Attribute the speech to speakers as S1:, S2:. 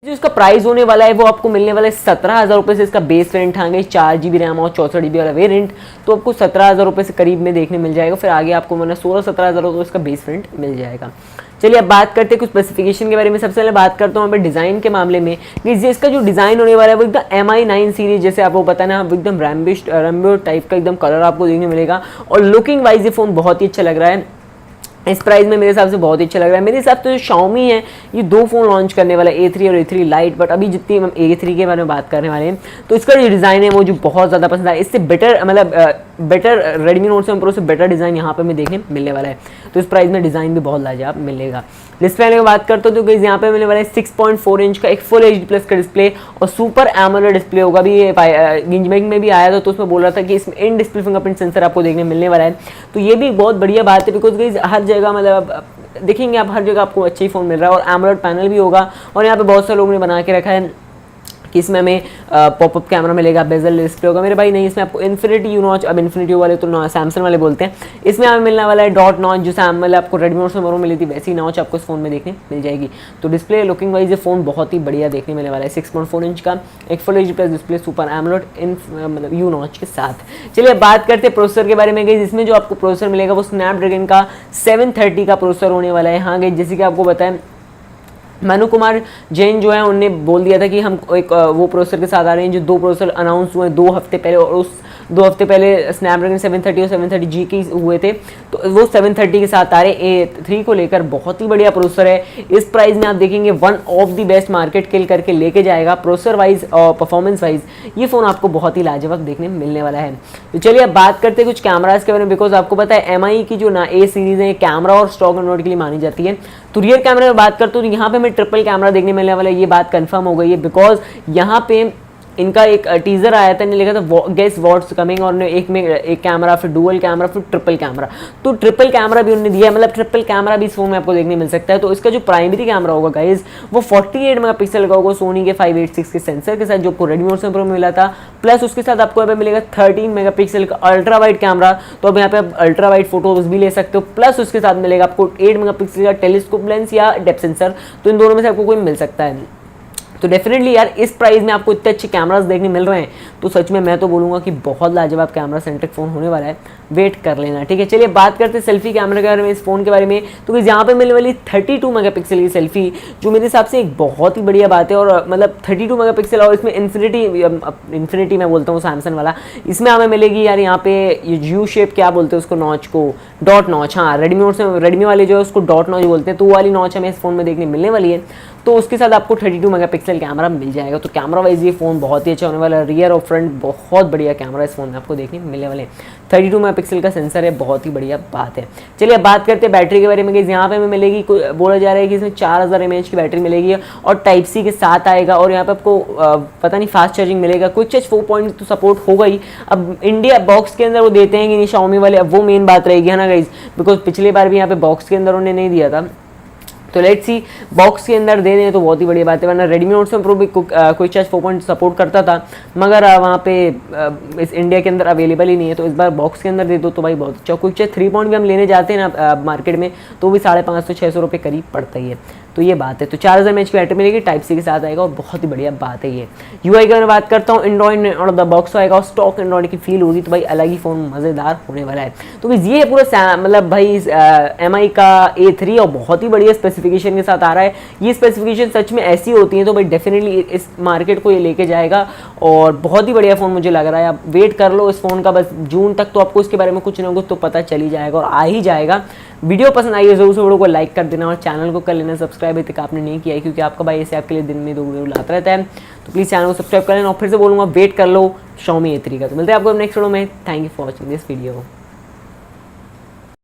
S1: जो इसका प्राइस होने वाला है वो आपको मिलने वाला है 17,000 रुपये से। इसका बेस वेरिएंट आएंगे 4 GB रैम और 64 GB वाला वेरिएंट, तो आपको 17,000 रुपये से करीब में देखने मिल जाएगा। फिर आगे आपको मतलब 16-17,000 रुपये इसका बेस वेरिएंट मिल जाएगा। चलिए अब बात करते हैं कुछ स्पेसिफिकेशन के बारे में। सबसे पहले बात करता हूँ मैं डिज़ाइन के मामले में कि इसका जो डिज़ाइन होने वाला है वो एकदम MI9 सीरीज, जैसे आपको पता है ना, एकदम रैम्बो टाइप का एकदम कलर आपको देखने मिलेगा। और लुकिंग वाइज ये फ़ोन बहुत ही अच्छा लग रहा है। इस प्राइस में मेरे हिसाब से बहुत ही अच्छा लग रहा है। मेरे हिसाब से जो Xiaomi है ये 2 फ़ोन लॉन्च करने वाला है, A3 और A3 लाइट। बट अभी जितनी हम A3 के बारे में बात करने वाले हैं तो इसका जो डिज़ाइन है वो जो बहुत ज़्यादा पसंद आया। इससे better better Redmi note 7 pro से बेटर डिज़ाइन यहाँ पे हमें देखने मिलने वाला है। तो इस प्राइस में डिज़ाइन भी बहुत लाजवाब मिलेगा। डिस्प्ले की बात करते हो तो गाइस यहाँ पे मिलने वाला है 6.4 इंच का एक फुल HD+ का डिस्प्ले और सुपर AMOLED डिस्प्ले होगा। भी ये गिंजमेंग में भी आया था तो उसमें बोल रहा था कि इसमें इन डिस्प्ले फिंगरप्रिंट सेंसर आपको देखने मिलने वाला है। तो ये भी बहुत बढ़िया बात है, बिकॉज गाइस हर जगह मतलब देखेंगे आप, हर जगह आपको अच्छा ही फ़ोन मिल रहा है। और AMOLED पैनल भी होगा। और यहाँ पे बहुत सारे लोगों ने बना के रखा है कि इसमें हमें पॉपअप कैमरा मिलेगा, बेजल डिस्प्ले होगा। मेरे भाई नहीं, इसमें आपको इन्फिनिटी यू नॉच, अब इन्फिनिटी वाले तो सैमसंग वाले बोलते हैं, इसमें हमें मिलने वाला है डॉट नॉच, जो मतलब आपको रेडमी नोट 7 मिली थी वैसी नॉच आपको इस फोन में देखने मिल जाएगी। तो डिस्प्ले लुकिंग वाइज ये फोन बहुत ही बढ़िया देखने मिलने वाला है। 6.4 इंच का एक full HD+ display, super AMOLED इन मतलब यू नॉच के साथ। चलिए बात करते हैं प्रोसेसर के बारे में। गई इसमें जो आपको प्रोसेसर मिलेगा वो स्नैपड्रैगन का 730 का प्रोसेसर होने वाला है। हाँ गई, जैसे कि आपको बताएं मनु कुमार जैन जो है उन्होंने बोल दिया था कि हम एक वो प्रोसेसर के साथ आ रहे हैं जो 2 प्रोसेसर अनाउंस हुए 2 हफ्ते पहले, और उस 2 हफ्ते पहले स्नैपड्रैगन 730 और 730G के हुए थे। तो वो 730 के साथ आ रहे A3 को लेकर बहुत ही बढ़िया प्रोसेसर है। इस प्राइस में आप देखेंगे one of the best market kill करके लेके जाएगा। प्रोसेसर वाइज और परफॉर्मेंस वाइज ये फ़ोन आपको बहुत ही लाजवाब देखने मिलने वाला है। तो चलिए अब बात करते हैं कुछ कैमराज के बारे में, बिकॉज आपको पता है MI की जो ना A सीरीज़ है कैमरा और स्टॉक एंड्रॉइड के लिए मानी जाती है। तो रियर कैमरे में बात करते हो तो यहाँ पे हमें ट्रिपल कैमरा देखने मिलने वाला है। ये बात कंफर्म हो गई है, बिकॉज यहाँ पे इनका एक टीजर आया था, इन्हें लिखा था गेस व्हाट्स कमिंग, और एक में एक कैमरा, फिर डुअल कैमरा, फिर ट्रिपल कैमरा। तो ट्रिपल कैमरा भी उन्होंने दिया है, मतलब ट्रिपल कैमरा भी इस फोन में आपको देखने मिल सकता है। तो इसका जो प्राइमरी कैमरा होगा गाइज वो 48 मेगापिक्सल का होगा सोनी के 586 के सेंसर के साथ, जो आपको रेडमी नोट 7 प्रो में मिला था। प्लस उसके साथ आपको यहाँ पे मिलेगा 13 मेगापिक्सल का अल्ट्रा वाइड कैमरा, तो अब यहाँ पे आप अल्ट्रा वाइड फोटोज भी ले सकते हो। प्लस उसके साथ मिलेगा आपको 8 मेगापिक्सल का टेलीस्कोप लेंस या डेप्थ सेंसर, तो इन दोनों में से आपको कोई मिल सकता है। तो डेफिनेटली यार इस प्राइस में आपको इतने अच्छे कैमरास देखने मिल रहे हैं तो सच में मैं तो बोलूँगा कि बहुत लाजवाब कैमरा सेंट्रिक फ़ोन होने वाला है, वेट कर लेना। ठीक है, चलिए बात करते हैं सेल्फी कैमरे के बारे में इस फ़ोन के बारे में। तो यहाँ पे मिलने वाली 32 मेगापिक्सल की सेल्फी, जो मेरे हिसाब से एक बहुत ही बढ़िया बात है। और मतलब 32 मेगापिक्सल और इसमें इन्फिनिटी मैं बोलता हूँ सैमसंग वाला, इसमें हमें मिलेगी यार यहाँ पे ये यू शेप क्या बोलते हैं उसको, नॉच को डॉट नॉच, हाँ रेडमी वाले जो है उसको डॉट नॉच बोलते हैं, तो वो वाली नॉच हमें इस फ़ोन में देखने मिलने वाली है। तो उसके साथ आपको 32 मेगापिक्सल कैमरा मिल जाएगा। तो कैमरा वाइज ये फ़ोन बहुत ही अच्छा होने वाला है। रियर और फ्रंट बहुत बढ़िया कैमरा इस फोन में आपको देखने मिलने वाले हैं। 32 मेगापिक्सल का सेंसर है, बहुत ही बढ़िया बात है। चलिए अब बात करते हैं बैटरी के बारे में। यहाँ पे हमें मिलेगी, बोला जा रहा है कि इसमें 4000 mAh की बैटरी मिलेगी और टाइप सी के साथ आएगा। और यहाँ पे आपको पता नहीं फास्ट चार्जिंग मिलेगा, क्विक चार्ज 4.0 तो सपोर्ट होगा ही। अब इंडिया बॉक्स के अंदर वो देते हैं कि नहीं Xiaomi वाले, अब वो मेन बात रहेगी है ना गाइज, बिकॉज पिछली बार भी यहाँ पे बॉक्स के अंदर उन्होंने नहीं दिया था। तो लेट्स सी बॉक्स के अंदर दे दें तो बहुत ही बढ़िया बात है, वरना रेडमी नोट 7 प्रो भी क्विक चार्ज 4.0 सपोर्ट करता था, मगर वहाँ पे इस इंडिया के अंदर अवेलेबल ही नहीं है। तो इस बार बॉक्स के अंदर दे दो तो भाई बहुत अच्छा। क्विक चार्ज 3 भी हम लेने जाते हैं ना मार्केट में तो भी 550-600 रुपये करीब पड़ता ही है। तो ये बात है। तो 4000 mAh की बैटरी मिलेगी, टाइप सी के साथ आएगा और बहुत ही बढ़िया बात है ये। यूआई की मैं बात करता हूँ, एंड्रॉइड और द बॉक्स आएगा और स्टॉक एंड्रॉइड की फील होगी, तो भाई अलग ही फ़ोन मज़ेदार होने वाला है। तो ये है पूरा मतलब भाई MI का A3 और बहुत ही बढ़िया स्पेसिफिकेशन के साथ आ रहा है। ये स्पेसिफिकेशन सच में ऐसी होती है तो भाई डेफिनेटली इस मार्केट को ये लेके जाएगा और बहुत ही बढ़िया फ़ोन मुझे लग रहा है। आप वेट कर लो इस फ़ोन का, बस जून तक तो आपको इसके बारे में कुछ ना कुछ तो पता चल ही जाएगा और आ ही जाएगा। वीडियो पसंद आई है जरूर से वीडियो को लाइक कर देना और चैनल को कर लेना सब्सक्राइब, अभी तक आपने नहीं किया है क्योंकि आपका भाई ऐसे आपके लिए दिन में 2 वीडियो लाता रहता है। तो प्लीज़ चैनल को सब्सक्राइब कर लेना और फिर से बोलूँगा वेट कर लो Xiaomi A3 का। तो मिलते हैं आपको नेक्स्ट वीडियो में। Thank you for watching this video.